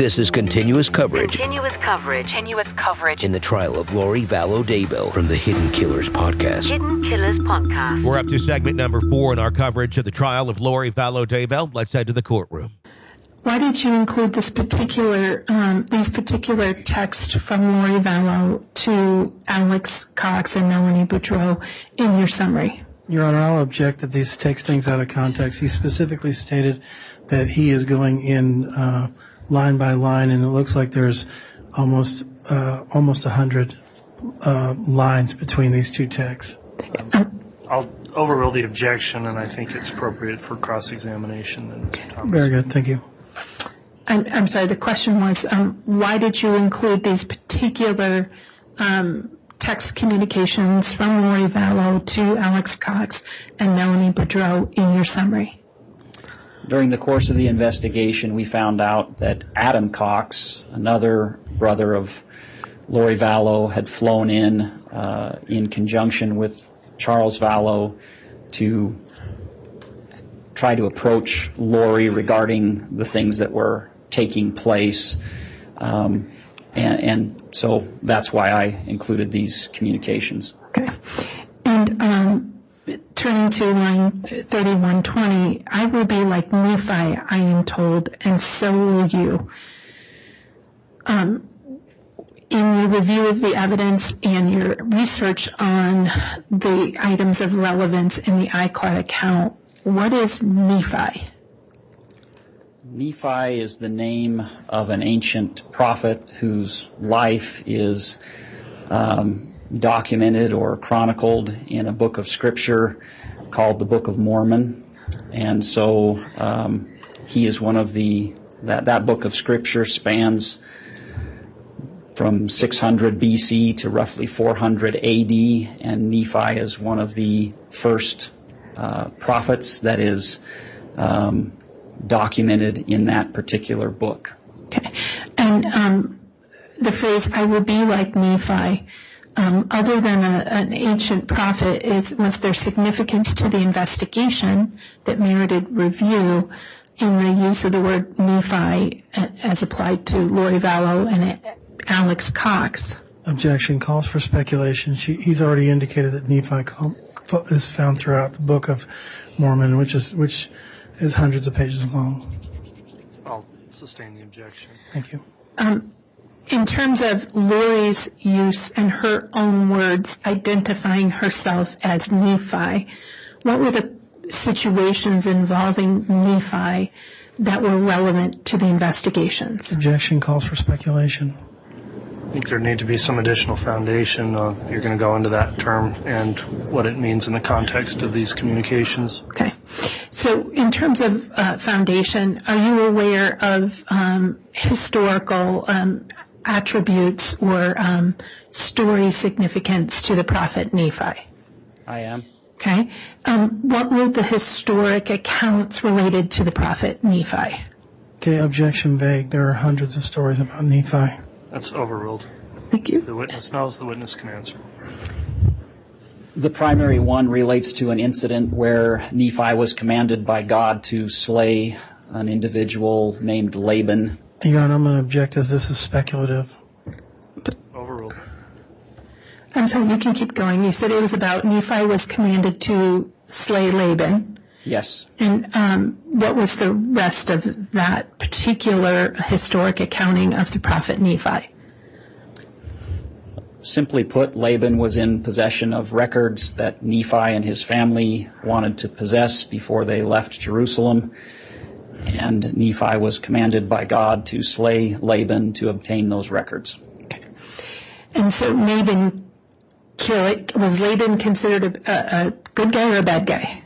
This is continuous coverage. Continuous coverage In the trial of Lori Vallow Daybell from the Hidden Killers podcast. Hidden Killers podcast. We're up to segment number 4 in our coverage of the trial of Lori Vallow Daybell. Let's head to the courtroom. Why did you include these particular texts from Lori Vallow to Alex Cox and Melanie Boudreau in your summary? Your Honor, I'll object that these takes things out of context. He specifically stated that he is going in line by line, and it looks like there's almost 100 lines between these two texts. I'll overrule the objection, and I think it's appropriate for cross-examination. Very good. Thank you. I'm sorry, the question was, why did you include these particular text communications from Lori Vallow to Alex Cox and Melanie Boudreau in your summary? During the course of the investigation, we found out that Adam Cox, another brother of Lori Vallow, had flown in conjunction with Charles Vallow to try to approach Lori regarding the things that were taking place. And so that's why I included these communications. Okay. And turning to line 3120, I will be like Nephi, I am told, and so will you. In your review of the evidence and your research on the items of relevance in the iCloud account, what is Nephi? Nephi is the name of an ancient prophet whose life is documented or chronicled in a book of scripture called the Book of Mormon. And so he is one of that book of scripture spans from 600 BC to roughly 400 AD, and Nephi is one of the first prophets that is documented in that particular book. Okay. And the phrase, I will be like Nephi, other than an ancient prophet, was there significance to the investigation that merited review in the use of the word Nephi as applied to Lori Vallow and Alex Cox? Objection. Calls for speculation. He's already indicated that Nephi is found throughout the Book of Mormon, which is hundreds of pages long. I'll sustain the objection. Thank you. In terms of Lori's use and her own words identifying herself as Nephi, what were the situations involving Nephi that were relevant to the investigations? Objection. Calls for speculation. I think there need to be some additional foundation. You're going to go into that term and what it means in the context of these communications. Okay. So in terms of foundation, are you aware of historical attributes or story significance to the prophet Nephi? I am. Okay. What were the historic accounts related to the prophet Nephi? Okay, objection vague. There are hundreds of stories about Nephi. That's overruled. Thank you. If the witness knows, the witness can answer. The primary one relates to an incident where Nephi was commanded by God to slay an individual named Laban. Your Honor, I'm going to object as this is speculative. Overruled. I'm sorry, you can keep going. You said it was about Nephi was commanded to slay Laban. Yes. And what was the rest of that particular historic accounting of the prophet Nephi? Simply put, Laban was in possession of records that Nephi and his family wanted to possess before they left Jerusalem, and Nephi was commanded by God to slay Laban to obtain those records. Okay. And so was Laban considered a good guy or a bad guy?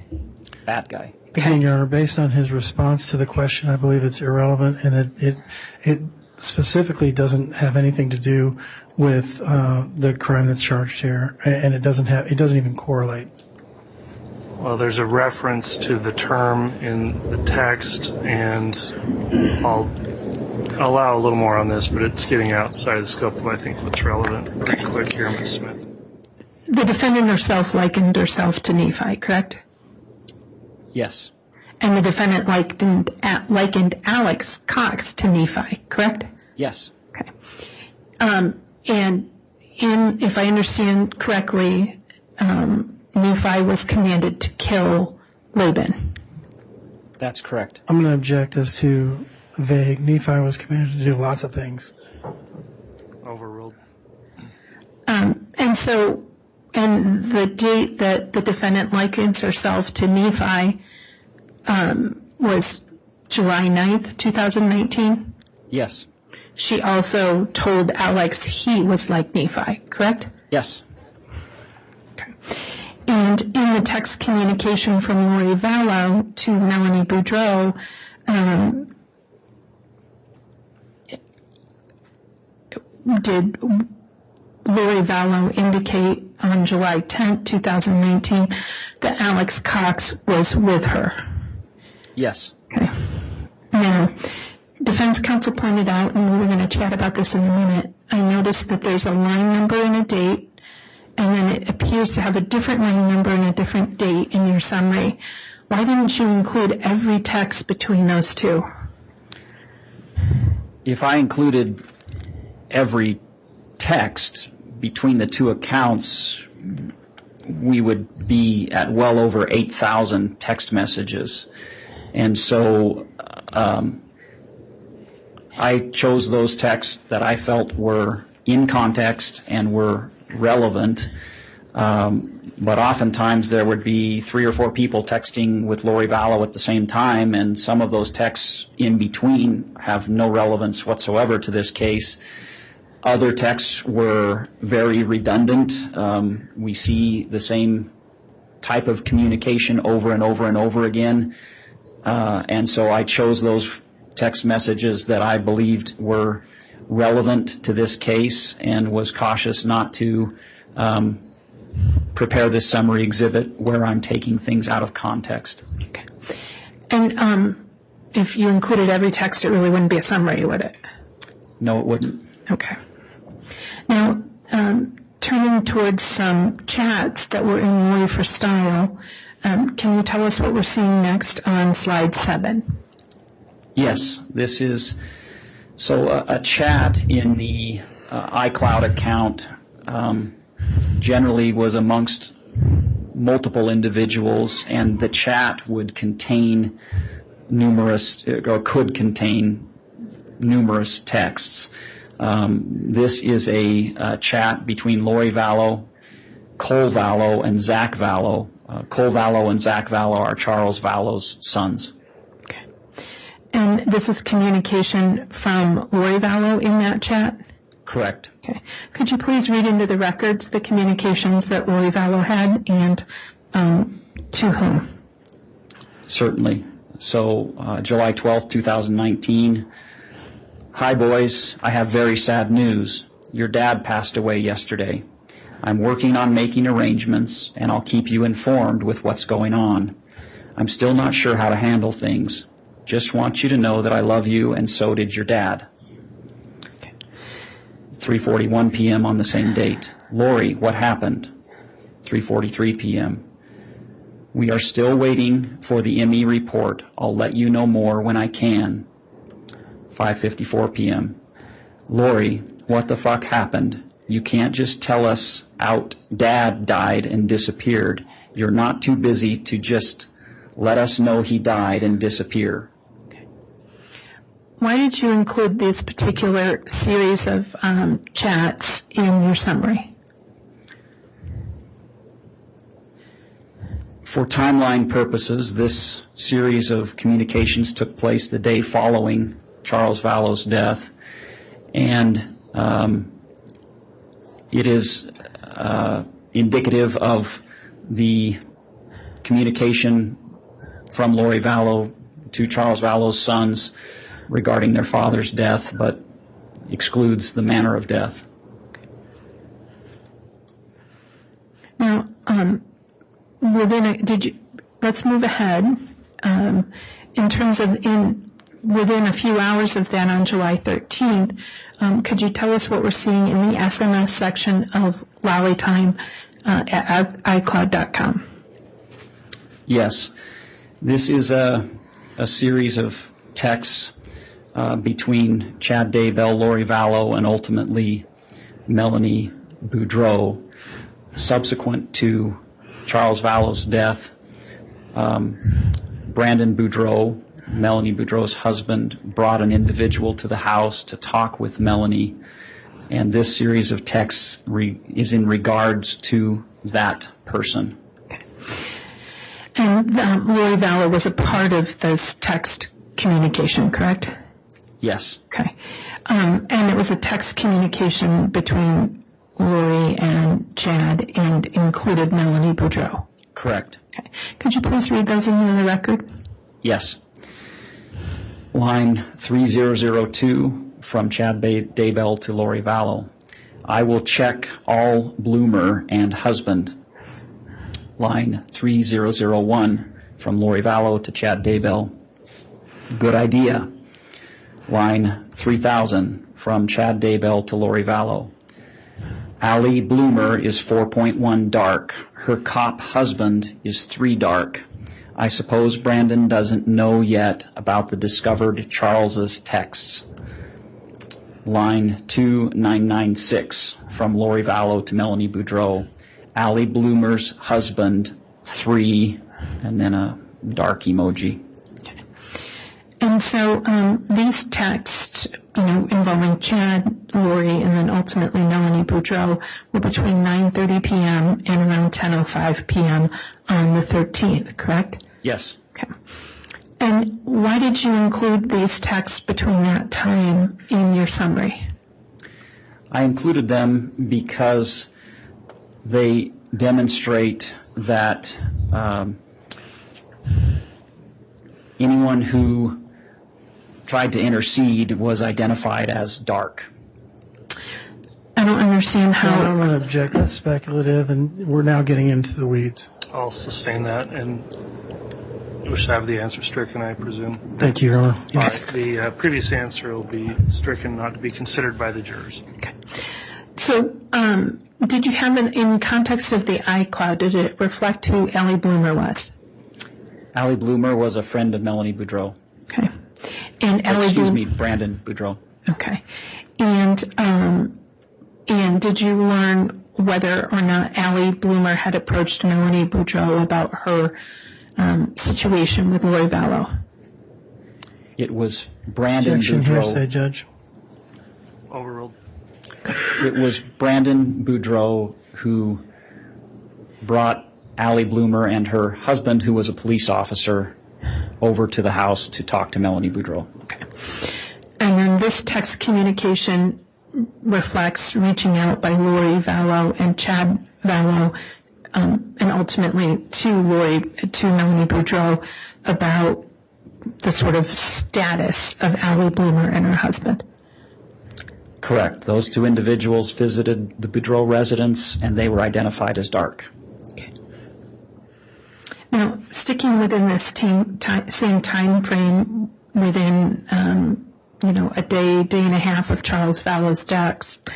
Bad guy. Again, Your Honor, based on his response to the question, I believe it's irrelevant, and it specifically doesn't have anything to do with the crime that's charged here, and it doesn't even correlate. Well, there's a reference to the term in the text, and I'll allow a little more on this, but it's getting outside the scope of, I think, what's relevant. Pretty quick here, Ms. Smith. The defendant herself likened herself to Nephi, correct? Yes. And the defendant likened Alex Cox to Nephi, correct? Yes. Okay. And if I understand correctly, Nephi was commanded to kill Laban. That's correct. I'm going to object as to vague. Nephi was commanded to do lots of things. Overruled. And the date that the defendant likens herself to Nephi was July 9th, 2019? Yes. She also told Alex he was like Nephi, correct? Yes. Okay. And in the text communication from Lori Vallow to Melanie Boudreau, did Lori Vallow indicate on July 10th, 2019, that Alex Cox was with her? Yes. Okay. Now, defense counsel pointed out, and we were going to chat about this in a minute, I noticed that there's a line number and a date, and then it appears to have a different line number and a different date in your summary. Why didn't you include every text between those two? If I included every text between the two accounts, we would be at well over 8,000 text messages. And so I chose those texts that I felt were in context and were relevant. But oftentimes there would be 3 or 4 people texting with Lori Vallow at the same time, and some of those texts in between have no relevance whatsoever to this case. Other texts were very redundant. We see the same type of communication over and over and over again. And so I chose those text messages that I believed were relevant to this case and was cautious not to prepare this summary exhibit where I'm taking things out of context. Okay. And if you included every text, it really wouldn't be a summary, would it? No, it wouldn't. Okay. Now, turning towards some chats that were in Lori for Style, can you tell us what we're seeing next on slide 7? Yes, this is a chat in the iCloud account generally was amongst multiple individuals, and the chat would contain could contain numerous texts. This is a chat between Lori Vallow, Cole Vallow, and Zach Vallow. Cole Vallow and Zach Vallow are Charles Vallow's sons. Okay. And this is communication from Lori Vallow in that chat? Correct. Okay. Could you please read into the records the communications that Lori Vallow had and to whom? Certainly. So, July 12th, 2019. Hi, boys. I have very sad news. Your dad passed away yesterday. I'm working on making arrangements, and I'll keep you informed with what's going on. I'm still not sure how to handle things. Just want you to know that I love you, and so did your dad. 3:41 p.m. on the same date. Lori, what happened? 3:43 p.m. We are still waiting for the ME report. I'll let you know more when I can. 5:54 p.m. Lori, what the fuck happened? You can't just tell us out Dad died and disappeared. You're not too busy to just let us know he died and disappear. Okay. Why did you include this particular series of chats in your summary? For timeline purposes, this series of communications took place the day following Charles Vallow's death, and it is indicative of the communication from Lori Vallow to Charles Vallow's sons regarding their father's death, but excludes the manner of death. Now, let's move ahead. In terms of within a few hours of that on July 13th, could you tell us what we're seeing in the SMS section of Lolly Time at iCloud.com? Yes. This is a series of texts between Chad Daybell, Lori Vallow, and ultimately Melanie Boudreau. Subsequent to Charles Vallow's death, Brandon Boudreau, Melanie Boudreau's husband, brought an individual to the house to talk with Melanie, and this series of texts is in regards to that person. Okay. And Lori Vallow was a part of this text communication, correct? Yes. Okay. And it was a text communication between Lori and Chad and included Melanie Boudreau. Correct. Okay. Could you please read those into the record? Yes. Line 3002 from Chad Daybell to Lori Vallow. I will check all bloomer and husband. Line 3001 from Lori Vallow to Chad Daybell. Good idea. Line 3000 from Chad Daybell to Lori Vallow. Allie Bloomer is 4.1 dark. Her cop husband is 3 dark. I suppose Brandon doesn't know yet about the discovered Charles's texts. Line 2996 from Lori Vallow to Melanie Boudreau. Allie Bloomer's husband, 3, and then a dark emoji. And so these texts, involving Chad, Lori, and then ultimately Melanie Boudreau were between 9:30 p.m. and around 10:05 p.m. on the 13th, correct? Yes. Okay. And why did you include these texts between that time in your summary? I included them because they demonstrate that anyone who tried to intercede was identified as dark. I don't understand I how. don't want to object. That's speculative, and we're now getting into the weeds. I'll sustain that, and we should have the answer stricken, I presume. Thank you, Your Honor. Yes. All right. The previous answer will be stricken, not to be considered by the jurors. Okay. So, did you have in context of the iCloud, did it reflect who Allie Bloomer was? Allie Bloomer was a friend of Melanie Boudreau. Okay. And Allie Brandon Boudreau. Okay. And did you learn whether or not Allie Bloomer had approached Melanie Boudreau about her situation with Lori Vallow? It was Brandon Objection, Boudreau. hearsay, Judge. Overruled. It was Brandon Boudreau who brought Allie Bloomer and her husband, who was a police officer, over to the house to talk to Melanie Boudreau. Okay. And then this text communication reflects reaching out by Lori Vallow and Chad Vallow, and ultimately to Melanie Boudreau about the sort of status of Allie Bloomer and her husband. Correct. Those two individuals visited the Boudreau residence, and they were identified as dark. Okay. Now, sticking within this same time frame, within a day and a half of Charles Vallow's text,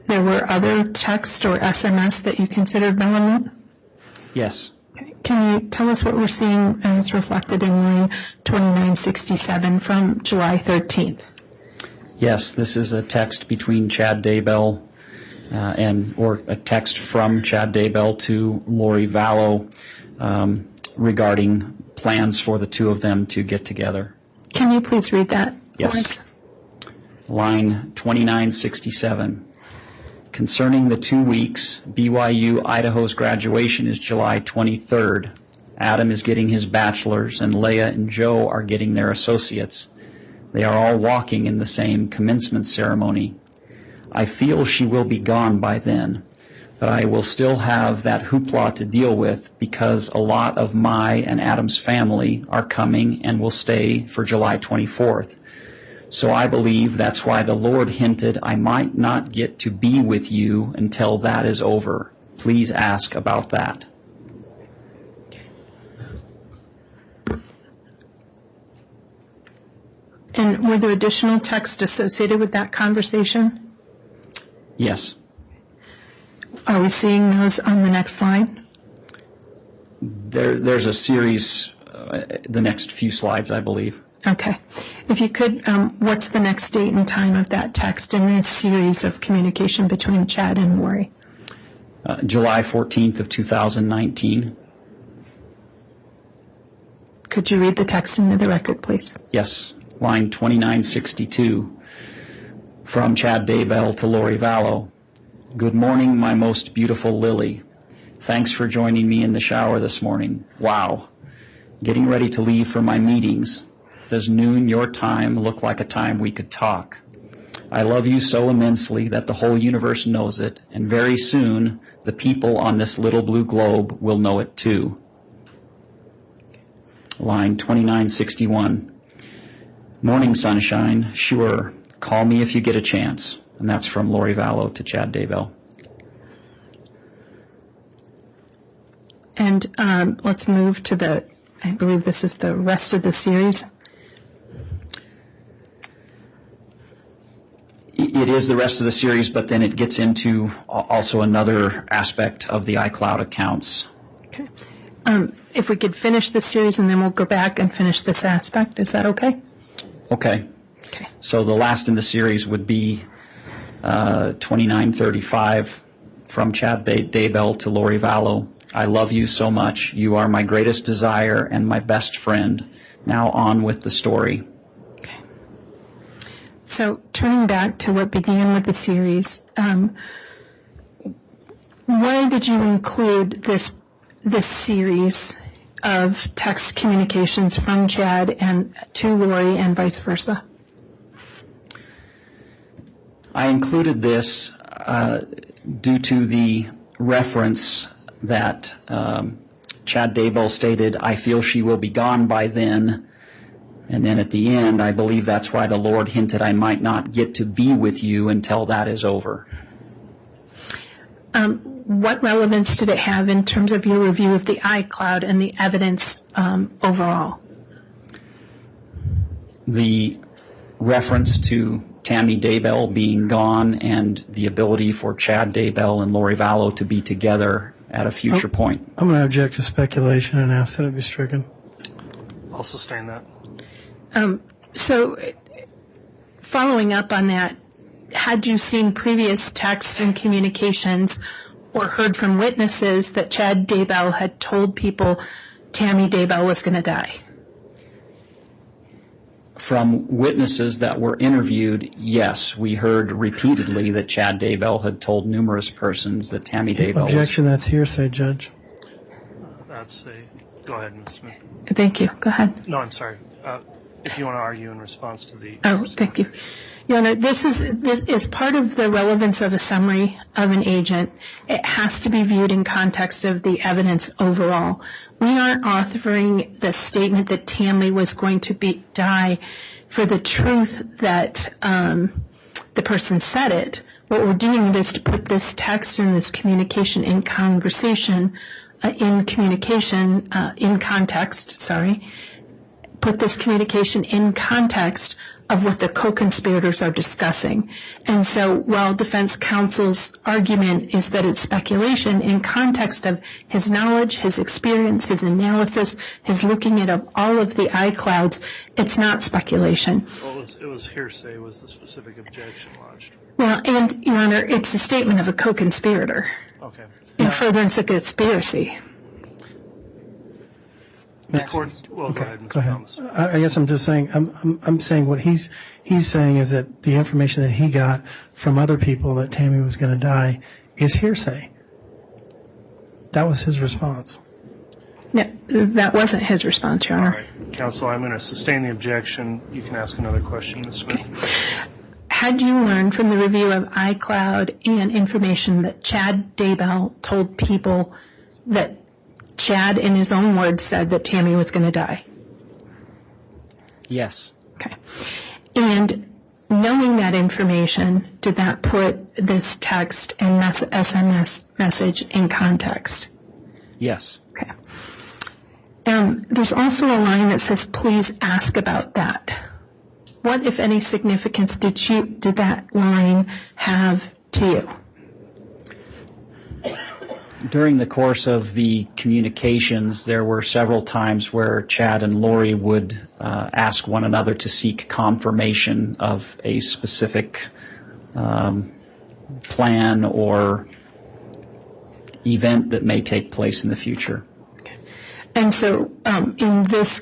there were other text or SMS that you considered relevant? Yes. Okay. Can you tell us what we're seeing as reflected in line 2967 from July 13th? Yes, this is a text between Chad Daybell or a text from Chad Daybell to Lori Vallow regarding plans for the two of them to get together. Can you please read that? Yes. Line 2967. Concerning the 2 weeks, BYU Idaho's graduation is July 23rd. Adam is getting his bachelor's, and Leah and Joe are getting their associates. They are all walking in the same commencement ceremony. I feel she will be gone by then, but I will still have that hoopla to deal with because a lot of my and Adam's family are coming and will stay for July 24th. So I believe that's why the Lord hinted I might not get to be with you until that is over. Please ask about that. And were there additional text associated with that conversation? Yes. Are we seeing those on the next slide? There's a series the next few slides, I believe. Okay. If you could, what's the next date and time of that text in this series of communication between Chad and Lori? July 14th of 2019. Could you read the text into the record, please? Yes, line 2962 from Chad Daybell to Lori Vallow. Good morning, my most beautiful Lily. Thanks for joining me in the shower this morning. Wow. Getting ready to leave for my meetings. Does noon your time look like a time we could talk? I love you so immensely that the whole universe knows it, and very soon the people on this little blue globe will know it too. Line 2961. Morning sunshine, sure. Call me if you get a chance. And that's from Lori Vallow to Chad Daybell. And let's move to I believe this is the rest of the series. It is the rest of the series, but then it gets into also another aspect of the iCloud accounts. Okay. If we could finish this series and then we'll go back and finish this aspect, is that okay? Okay. Okay. So the last in the series would be 2935 from Chad Daybell to Lori Vallow. I love you so much. You are my greatest desire and my best friend. Now on with the story. Okay. So turning back to what began with the series, why did you include this series of text communications from Chad and to Lori and vice versa? I included this due to the reference that Chad Daybell stated, I feel she will be gone by then. And then at the end, I believe that's why the Lord hinted I might not get to be with you until that is over. What relevance did it have in terms of your review of the iCloud and the evidence overall? The reference to Tammy Daybell being gone and the ability for Chad Daybell and Lori Vallow to be together at a future point. I'm going to object to speculation and ask that it be stricken. I'll sustain that. So following up on that, had you seen previous texts and communications or heard from witnesses that Chad Daybell had told people Tammy Daybell was going to die? From witnesses that were interviewed, yes, we heard repeatedly that Chad Daybell had told numerous persons that Tammy Daybell Objection, that's hearsay, Judge. That's a... Go ahead, Ms. Smith. Thank you. Go ahead. No, I'm sorry. If you want to argue in response to the... Oh, thank you. Your Honor, this is part of the relevance of a summary of an agent. It has to be viewed in context of the evidence overall. We aren't authoring the statement that Tammy was going to die for the truth that the person said it. What we're doing is to put this text and this communication in conversation, in context, put this communication in context of what the co-conspirators are discussing. And so while defense counsel's argument is that it's speculation, in context of his knowledge, his experience, his analysis, his looking at all of the iClouds, it's not speculation. Well, it was hearsay was the specific objection lodged. Well, and, Your Honor, it's a statement of a co-conspirator. Okay. In furtherance of conspiracy. Well, go ahead, Mr. Thomas. I guess I'm just saying, I'm saying what he's saying is that the information that he got from other people that Tammy was going to die is hearsay. That was his response. No, that wasn't his response, Your Honor. All right. Counsel, I'm going to sustain the objection. You can ask another question, Ms. Smith. Had you learned from the review of iCloud and information that Chad Daybell told people that Chad, in his own words, said that Tammy was going to die? Yes. Okay. And knowing that information, did that put this text and SMS message in context? Yes. Okay. There's also a line that says, please ask about that. What, if any, significance did that line have to you? During the course of the communications, there were several times where Chad and Lori would ask one another to seek confirmation of a specific plan or event that may take place in the future. And so in this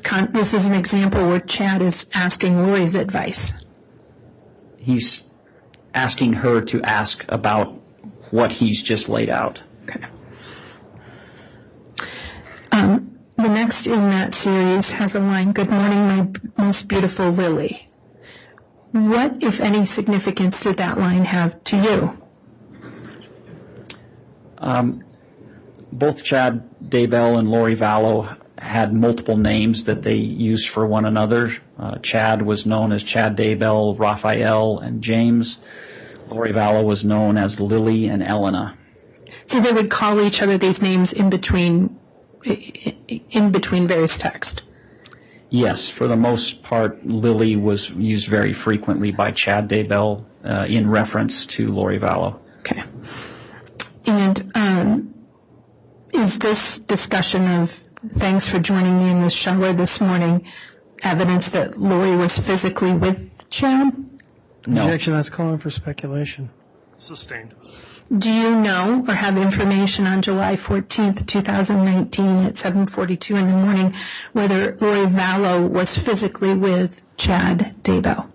is an example where Chad is asking Lori's advice. He's asking her to ask about what he's just laid out. Okay. The next in that series has a line, "Good morning, my most beautiful Lily." What, if any, significance did that line have to you? Both Chad Daybell and Lori Vallow had multiple names that they used for one another. Chad was known as Chad Daybell, Raphael, and James. Lori Vallow was known as Lily and Elena. So they would call each other these names in between various texts? Yes, for the most part, Lily was used very frequently by Chad Daybell in reference to Lori Vallow. Okay. And is this discussion of "thanks for joining me in the shower this morning" evidence that Lori was physically with Chad? No. Objection, that's calling for speculation. Sustained. Do you know or have information on July 14th, 2019 at 7:42 in the morning whether Lori Vallow was physically with Chad Daybell?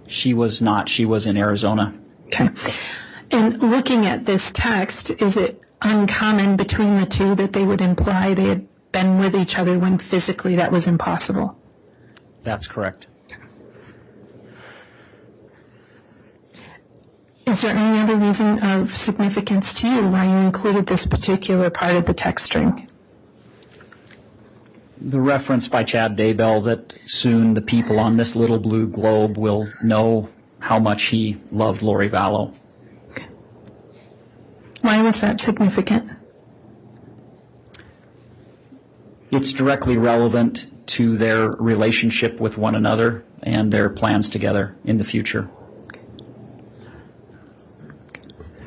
She was not. She was in Arizona. Okay. And looking at this text, is it uncommon between the two that they would imply they had been with each other when physically that was impossible? That's correct. Is there any other reason of significance to you why you included this particular part of the text string? The reference by Chad Daybell that soon the people on this little blue globe will know how much he loved Lori Vallow. Okay. Why was that significant? It's directly relevant to their relationship with one another and their plans together in the future.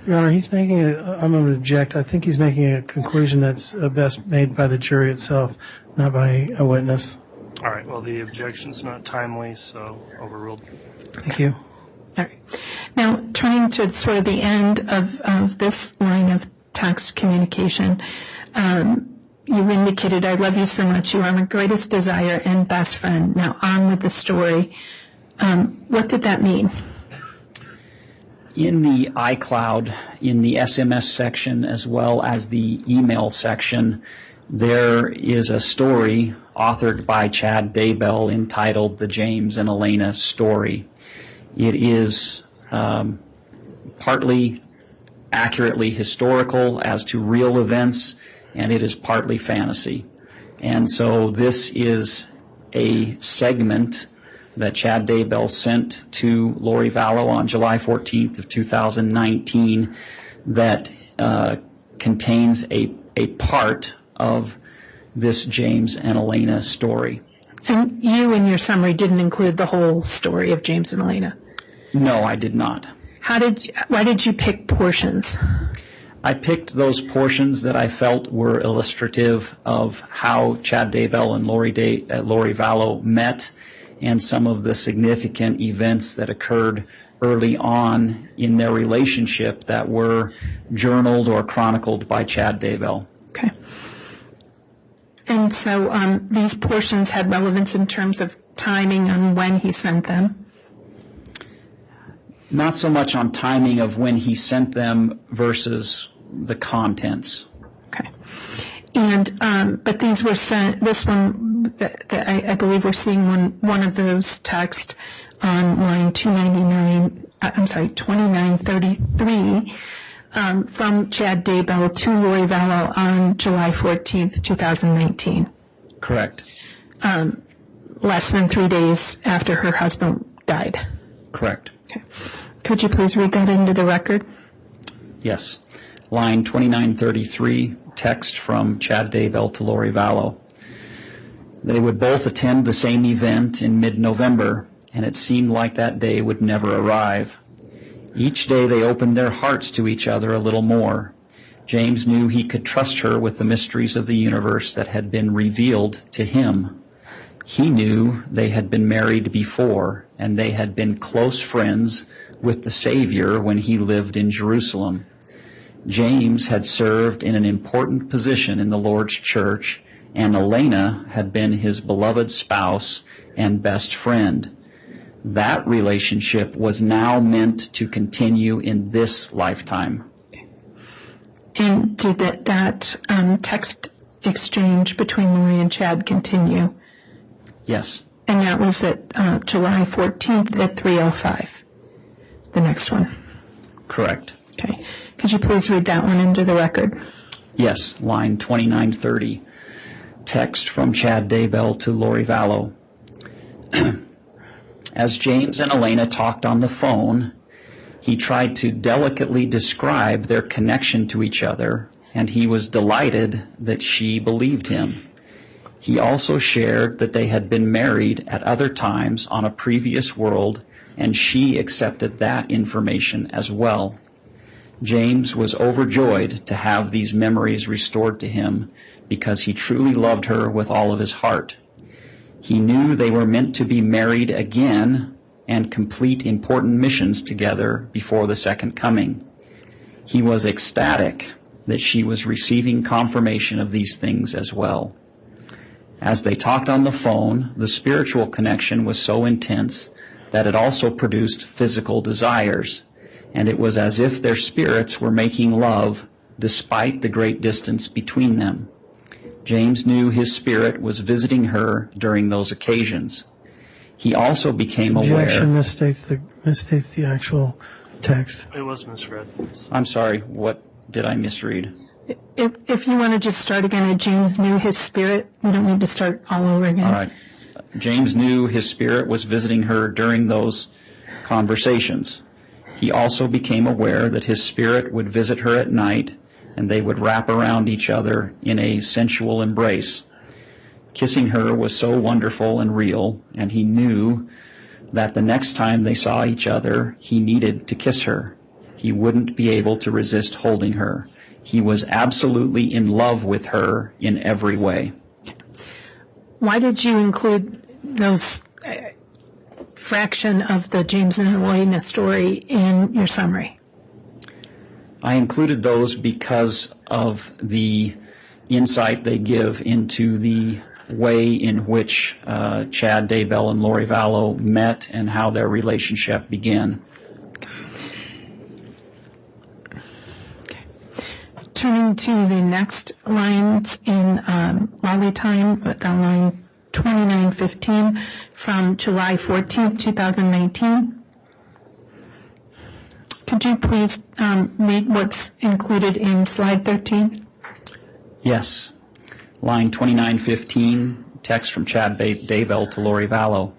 Your Honor, I'm going to object. I think he's making a conclusion that's best made by the jury itself, not by a witness. All right, well, the objection's not timely, so overruled. Thank you. All right. Now, turning to sort of the end of this line of text communication, you indicated, "I love you so much. You are my greatest desire and best friend. Now on with the story." What did that mean? In the iCloud, in the SMS section as well as the email section, there is a story authored by Chad Daybell entitled "The James and Elena Story." It is partly accurately historical as to real events, and it is partly fantasy. And so this is a segment that Chad Daybell sent to Lori Vallow on July 14th of 2019 that contains a part of this James and Elena story. And you in your summary didn't include the whole story of James and Elena. No, I did not. Why did you pick portions? I picked those portions that I felt were illustrative of how Chad Daybell and Lori Vallow met and some of the significant events that occurred early on in their relationship that were journaled or chronicled by Chad Daybell. Okay. And so these portions had relevance in terms of timing on when he sent them? Not so much on timing of when he sent them versus the contents. Okay. And but these were sent. This one, that I believe we're seeing one of those texts on line 2933 from Chad Daybell to Lori Vallow on July 14th, 2019. Correct. Less than 3 days after her husband died. Correct. Okay. Could you please read that into the record? Yes. Line 2933, text from Chad Daybell to Lori Vallow. They would both attend the same event in mid-November, and it seemed like that day would never arrive. Each day they opened their hearts to each other a little more. James knew he could trust her with the mysteries of the universe that had been revealed to him. He knew they had been married before, and they had been close friends with the Savior when he lived in Jerusalem. James had served in an important position in the Lord's church, and Elena had been his beloved spouse and best friend. That relationship was now meant to continue in this lifetime. And did that text exchange between Lori and Chad continue? Yes. And that was at July 14th at 3:05. The next one. Correct. Okay. Could you please read that one into the record? Yes, line 2930. Text from Chad Daybell to Lori Vallow. As James and Elena talked on the phone, he tried to delicately describe their connection to each other, and he was delighted that she believed him. He also shared that they had been married at other times on a previous world, and she accepted that information as well. James was overjoyed to have these memories restored to him because he truly loved her with all of his heart. He knew they were meant to be married again and complete important missions together before the second coming. He was ecstatic that she was receiving confirmation of these things as well. As they talked on the phone, the spiritual connection was so intense that it also produced physical desires, and it was as if their spirits were making love despite the great distance between them. James knew his spirit was visiting her during those occasions. He also became aware... Objection misstates the actual text. It was misread. I'm sorry, what did I misread? If you want to just start again at James knew his spirit, we don't need to start all over again. All right. James knew his spirit was visiting her during those conversations. He also became aware that his spirit would visit her at night, and they would wrap around each other in a sensual embrace. Kissing her was so wonderful and real, and he knew that the next time they saw each other, he needed to kiss her. He wouldn't be able to resist holding her. He was absolutely in love with her in every way. Why did you include those fraction of the James and Elena story in your summary? I included those because of the insight they give into the way in which Chad Daybell and Lori Vallow met and how their relationship began. Turning to the next lines in Lolly Time, line 2915 from July 14th, 2019. Could you please read what's included in slide 13? Yes. Line 2915, text from Chad Daybell to Lori Vallow.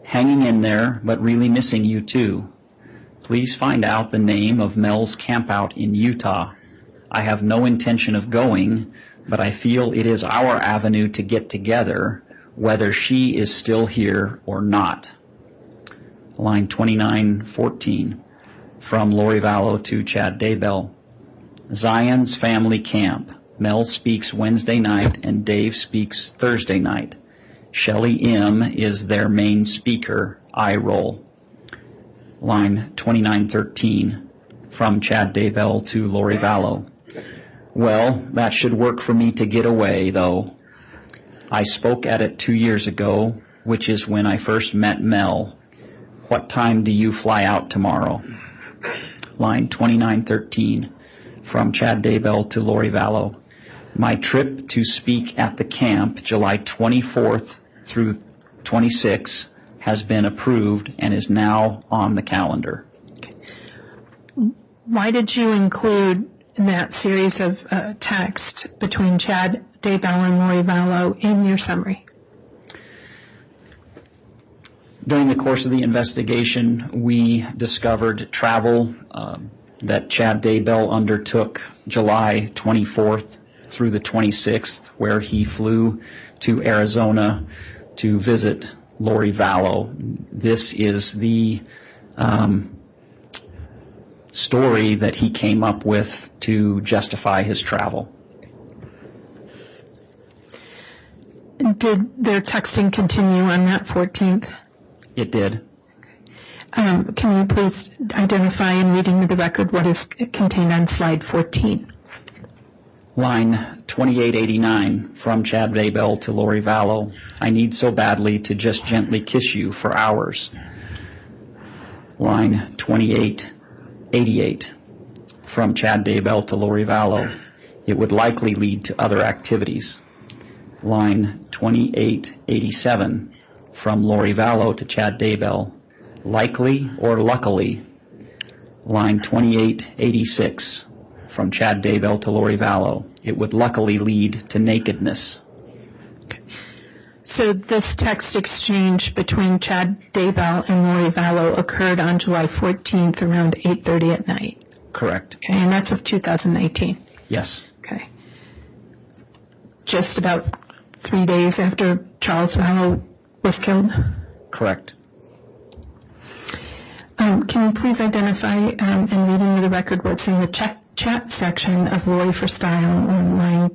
Hanging in there, but really missing you too. Please find out the name of Mel's campout in Utah. I have no intention of going, but I feel it is our avenue to get together, whether she is still here or not. Line 2914, from Lori Vallow to Chad Daybell. Zion's family camp. Mel speaks Wednesday night and Dave speaks Thursday night. Shelley M. is their main speaker. I roll. Line 2913, from Chad Daybell to Lori Vallow. Well, that should work for me to get away, though. I spoke at it 2 years ago, which is when I first met Mel. What time do you fly out tomorrow? Line 2913, from Chad Daybell to Lori Vallow. My trip to speak at the camp, July 24th through 26th, has been approved and is now on the calendar. Why did you include that series of text between Chad Daybell and Lori Vallow in your summary? During the course of the investigation, we discovered travel that Chad Daybell undertook July 24th through the 26th, where he flew to Arizona to visit Lori Vallow. This is the story that he came up with to justify his travel. Did their texting continue on that 14th? It did. Can you please identify in reading the record what is contained on slide 14? Line 2889 from Chad Daybell to Lori Vallow. I need so badly to just gently kiss you for hours. Line 2888 from Chad Daybell to Lori Vallow. It would likely lead to other activities. Line 2887 from Lori Vallow to Chad Daybell. Likely or luckily. Line 2886 from Chad Daybell to Lori Vallow. It would luckily lead to nakedness. Okay. So this text exchange between Chad Daybell and Lori Vallow occurred on July 14th around 8:30 at night. Correct. Okay, and that's of 2019. Yes. Okay. Just about 3 days after Charles Vallow was killed? Correct. Can you please identify and reading the record what's in the chat section of Lori for Style on line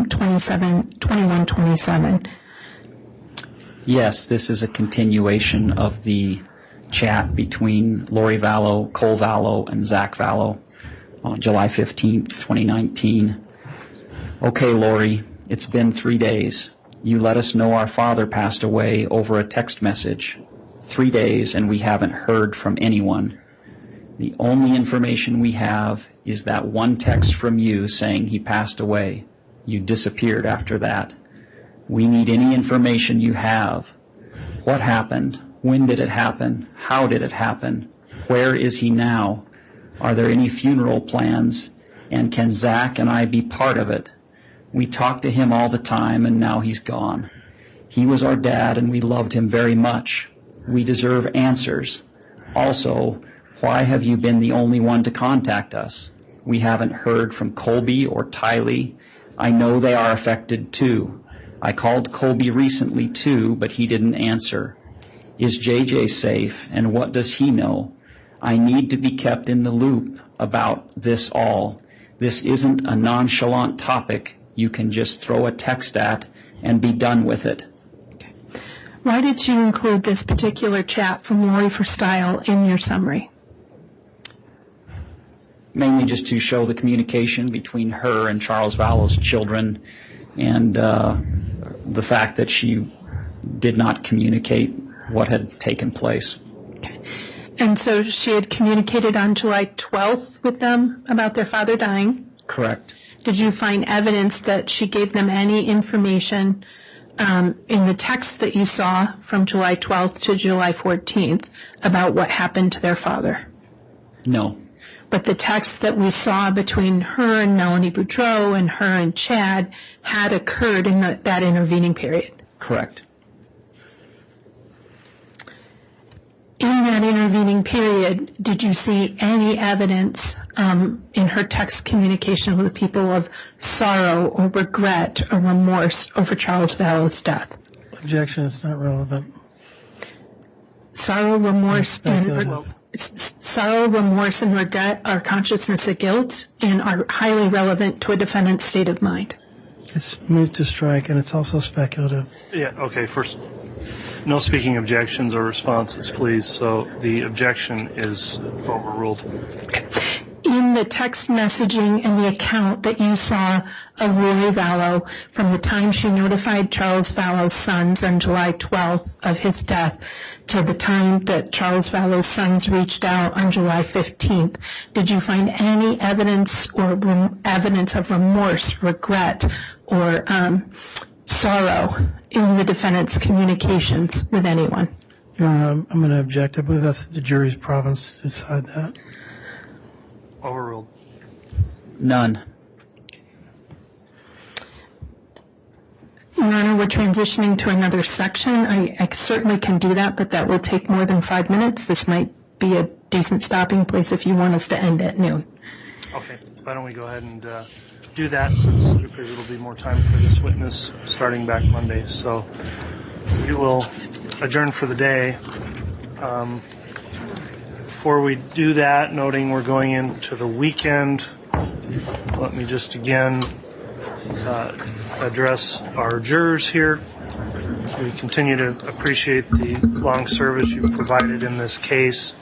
2127? Yes, this is a continuation of the chat between Lori Vallow, Cole Vallow, and Zach Vallow on July 15th, 2019. Okay, Lori, it's been 3 days. You let us know our father passed away over a text message. 3 days and we haven't heard from anyone. The only information we have is that one text from you saying he passed away. You disappeared after that. We need any information you have. What happened? When did it happen? How did it happen? Where is he now? Are there any funeral plans? And can Zach and I be part of it? We talk to him all the time and now he's gone. He was our dad and we loved him very much. We deserve answers. Also, why have you been the only one to contact us? We haven't heard from Colby or Tylee. I know they are affected too. I called Colby recently too, but he didn't answer. Is JJ safe, and what does he know? I need to be kept in the loop about this all. This isn't a nonchalant topic you can just throw a text at and be done with it. Why did you include this particular chat from Lori for Style in your summary? Mainly just to show the communication between her and Charles Vallow's children and the fact that she did not communicate what had taken place. Okay. And so she had communicated on July 12th with them about their father dying? Correct. Did you find evidence that she gave them any information in the text that you saw from July 12th to July 14th about what happened to their father? No. But the text that we saw between her and Melanie Boudreau and her and Chad had occurred in that intervening period? Correct. In that intervening period, did you see any evidence in her text communication with people of sorrow or regret or remorse over Charles Vallow's death? Objection, it's not relevant. Sorrow, remorse, and regret are consciousness of guilt and are highly relevant to a defendant's state of mind. It's moved to strike, and it's also speculative. Yeah, okay, first, no speaking objections or responses, please. So the objection is overruled. In the text messaging and the account that you saw of Lori Vallow from the time she notified Charles Vallow's sons on July 12th of his death to the time that Charles Vallow's sons reached out on July 15th, did you find any evidence or evidence of remorse, regret, or sorrow in the defendant's communications with anyone? Your Honor, I'm going to object. I believe that's the jury's province to decide that. Overruled. None. Your Honor, we're transitioning to another section. I certainly can do that, but that will take more than 5 minutes. This might be a decent stopping place if you want us to end at noon. Okay, why don't we go ahead and do that, since it appears it'll be more time for this witness starting back Monday. So we will adjourn for the day. Before we do that, noting we're going into the weekend, let me just again address our jurors here. We continue to appreciate the long service you've provided in this case.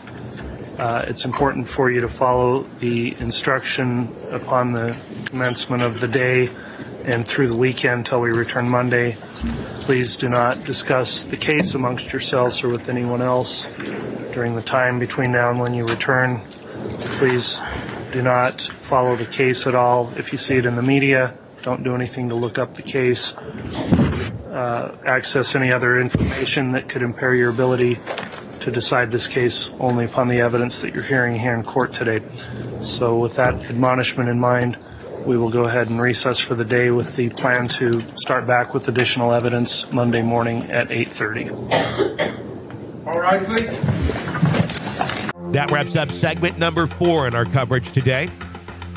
It's important for you to follow the instruction upon the commencement of the day and through the weekend until we return Monday. Please do not discuss the case amongst yourselves or with anyone else during the time between now and when you return. Please do not follow the case at all. If you see it in the media, don't do anything to look up the case. Access any other information that could impair your ability to decide this case only upon the evidence that you're hearing here in court today. So with that admonishment in mind, we will go ahead and recess for the day with the plan to start back with additional evidence Monday morning at 8:30. All right, please. That wraps up segment number 4 in our coverage today.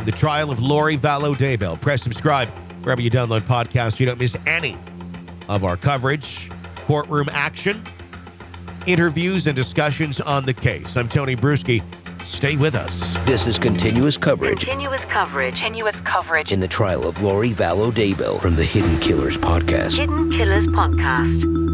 The trial of Lori Vallow Daybell. Press subscribe wherever you download podcasts. You don't miss any of our coverage, courtroom action, interviews, and discussions on the case. I'm Tony Bruschi. Stay with us. This is continuous coverage Continuous coverage. Continuous coverage. in the trial of Lori Vallow Daybell from the Hidden Killers podcast. Hidden Killers Podcast.